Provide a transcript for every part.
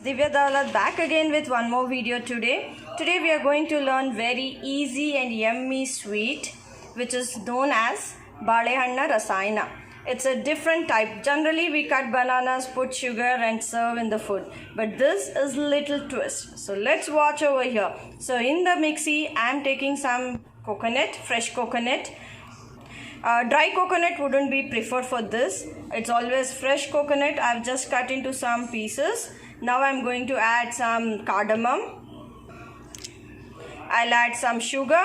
Divya Dalat back again with one more video today. Today we are going to learn very easy and yummy sweet which is known as Banana Rasayana. It's a different type. Generally we cut bananas, put sugar and serve in the food. But this is little twist. So let's watch over here. So in the mixie I am taking some coconut, fresh coconut. Dry coconut wouldn't be preferred for this. It's always fresh coconut. I've just cut into some pieces. Now I'm going to add some cardamom. I'll add some sugar.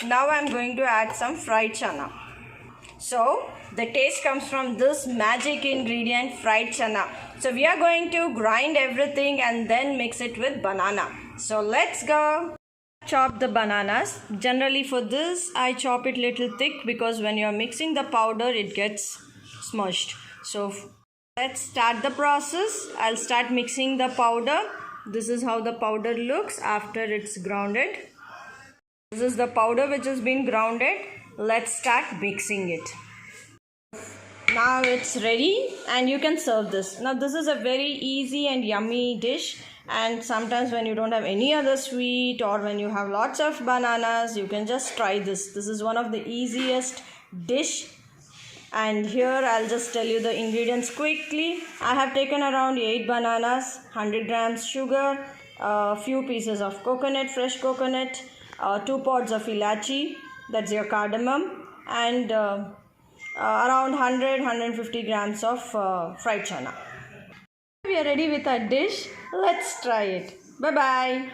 Now I'm going to add some fried chana. So the taste comes from this magic ingredient, fried chana. So we are going to grind everything and then mix it with banana. So let's go. Chop the bananas. Generally for this I chop it little thick because when you are mixing the powder it gets smushed. So let's start the process. I'll start mixing the powder. This is how the powder looks after it's grounded. This is the powder which has been grounded. Let's start mixing it. Now it's ready and you can serve this. Now this is a very easy and yummy dish, and sometimes when you don't have any other sweet or when you have lots of bananas, you can just try this. This is one of the easiest dish. And here I'll just tell you the ingredients quickly. I have taken around 8 bananas, 100 grams sugar, a few pieces of coconut, fresh coconut, 2 pods of ilachi, that's your cardamom, and around 100-150 grams of fried chana. We are ready with our dish. Let's try it. Bye bye.